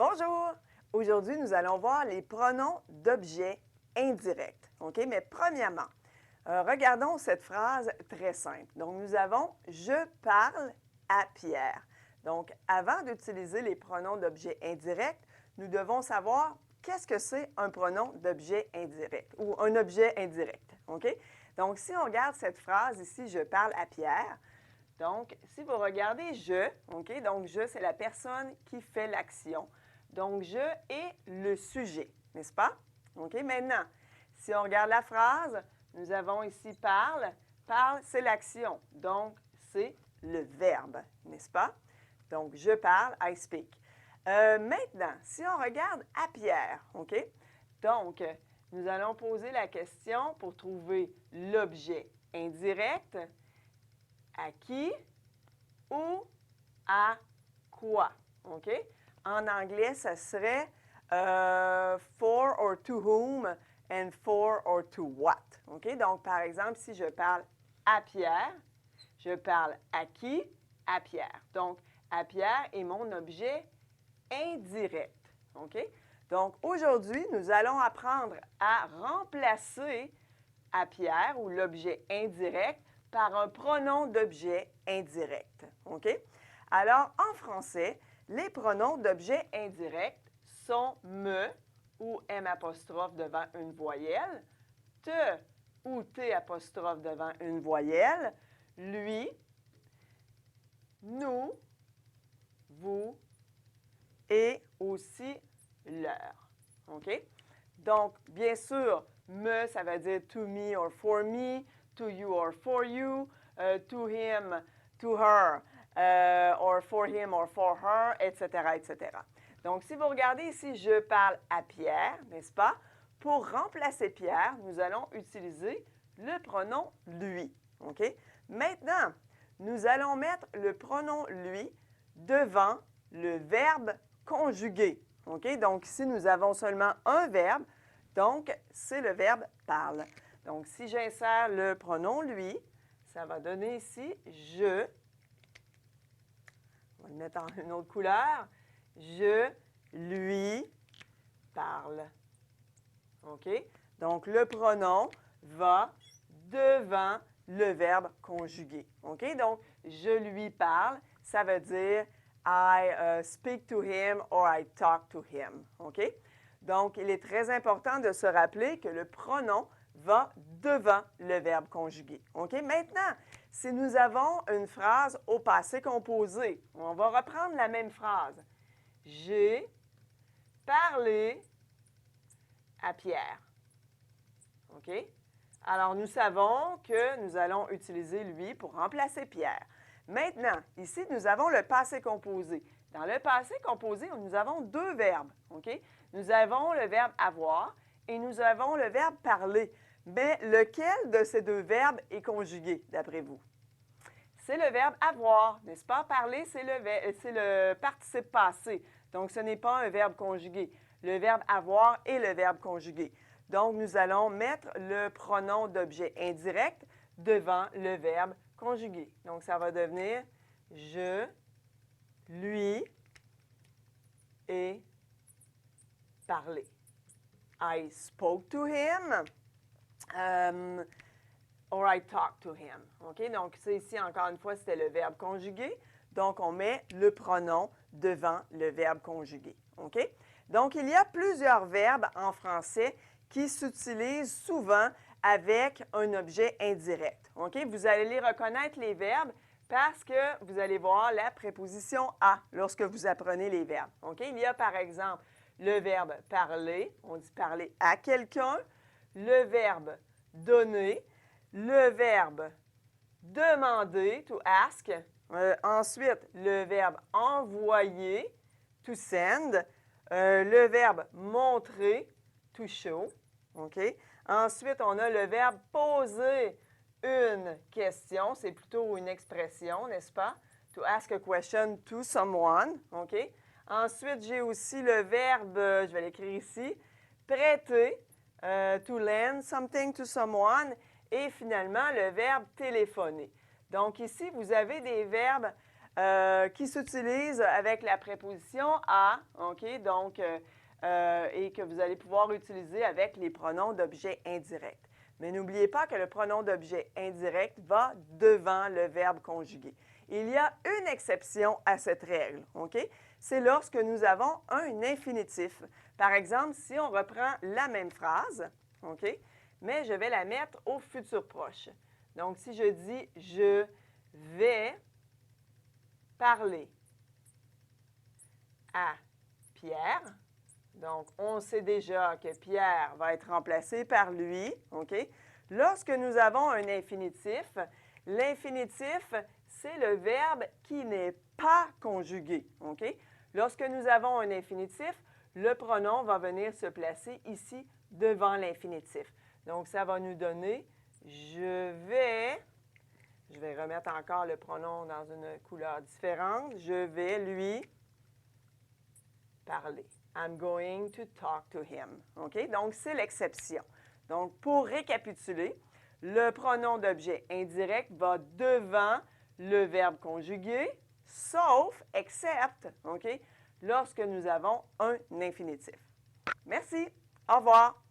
Bonjour! Aujourd'hui, nous allons voir les pronoms d'objets indirects. OK? Mais premièrement, regardons cette phrase très simple. Donc, nous avons « Je parle à Pierre ». Donc, avant d'utiliser les pronoms d'objets indirects, nous devons savoir qu'est-ce que c'est un pronom d'objet indirect ou un objet indirect. OK? Donc, si on regarde cette phrase ici « Je parle à Pierre », donc, si vous regardez « je », OK? Donc, « je », c'est la personne qui fait l'action. Donc, « je » est le sujet, n'est-ce pas? OK? Maintenant, si on regarde la phrase, nous avons ici « parle ». Parle, c'est l'action. Donc, c'est le verbe, n'est-ce pas? Donc, « je parle », I speak. Maintenant, si on regarde « à Pierre », OK? Donc, nous allons poser la question pour trouver l'objet indirect. À qui ou à quoi? OK? En anglais, ça serait for or to whom and for or to what. OK? Donc, par exemple, si je parle à Pierre, je parle à qui? À Pierre. Donc, à Pierre est mon objet indirect. OK? Donc, aujourd'hui, nous allons apprendre à remplacer à Pierre ou l'objet indirect par un pronom d'objet indirect. OK? Alors, en français, les pronoms d'objet indirect sont me ou M apostrophe devant une voyelle, te ou T apostrophe devant une voyelle, lui, nous, vous et aussi leur. OK? Donc, bien sûr, me, ça veut dire to me or for me, to you or for you, to him, to her, or for him or for her, etc., etc. Donc, si vous regardez ici, je parle à Pierre, n'est-ce pas? Pour remplacer Pierre, nous allons utiliser le pronom lui. OK? Maintenant, nous allons mettre le pronom lui devant le verbe conjugué. OK? Donc, ici, nous avons seulement un verbe. Donc, c'est le verbe parle. Donc, si j'insère le pronom lui, ça va donner ici je. On va le mettre en une autre couleur. Je lui parle. OK? Donc, le pronom va devant le verbe conjugué. OK? Donc, je lui parle, ça veut dire I speak to him or I talk to him. OK? Donc, il est très important de se rappeler que le pronom va devant le verbe conjugué. OK? Maintenant, si nous avons une phrase au passé composé, on va reprendre la même phrase. J'ai parlé à Pierre. OK? Alors, nous savons que nous allons utiliser lui pour remplacer Pierre. Maintenant, ici, nous avons le passé composé. Dans le passé composé, nous avons deux verbes. OK? Nous avons le verbe avoir et nous avons le verbe parler. Mais lequel de ces deux verbes est conjugué, d'après vous? C'est le verbe avoir, n'est-ce pas? Parler, c'est le participe passé. Donc, ce n'est pas un verbe conjugué. Le verbe avoir est le verbe conjugué. Donc, nous allons mettre le pronom d'objet indirect devant le verbe conjugué. Donc, ça va devenir je, lui et parler. I spoke to him. Or I talk to him. OK? Donc, ça ici, encore une fois, c'était le verbe conjugué. Donc, on met le pronom devant le verbe conjugué. OK? Donc, il y a plusieurs verbes en français qui s'utilisent souvent avec un objet indirect. OK? Vous allez les reconnaître, les verbes, parce que vous allez voir la préposition « à » lorsque vous apprenez les verbes. OK? Il y a, par exemple, le verbe « parler », on dit « parler à quelqu'un », le verbe « donner », le verbe « demander », to ask. Ensuite, le verbe « envoyer », to send. Le verbe « montrer », to show. OK? Ensuite, on a le verbe « poser une question ». C'est plutôt une expression, n'est-ce pas? To ask a question to someone. OK? Ensuite, j'ai aussi le verbe, je vais l'écrire ici, « prêter », to lend something to someone. Et finalement, le verbe « téléphoner ». Donc ici, vous avez des verbes qui s'utilise avec la préposition à, OK? Donc, et que vous allez pouvoir utiliser avec les pronoms d'objet indirect. Mais n'oubliez pas que le pronom d'objet indirect va devant le verbe conjugué. Il y a une exception à cette règle, OK? C'est lorsque nous avons un infinitif. Par exemple, si on reprend la même phrase, OK? Mais je vais la mettre au futur proche. Donc, si je dis « je vais parler à Pierre », donc on sait déjà que Pierre va être remplacé par lui, OK? Lorsque nous avons un infinitif, l'infinitif, c'est le verbe qui n'est pas conjugué, OK? Lorsque nous avons un infinitif, le pronom va venir se placer ici devant l'infinitif. Donc, ça va nous donner « je vais remettre encore le pronom dans une couleur différente. Je vais lui parler. I'm going to talk to him. OK? Donc, c'est l'exception. Donc, pour récapituler, le pronom d'objet indirect va devant le verbe conjugué, sauf, except, OK? Lorsque nous avons un infinitif. Merci. Au revoir.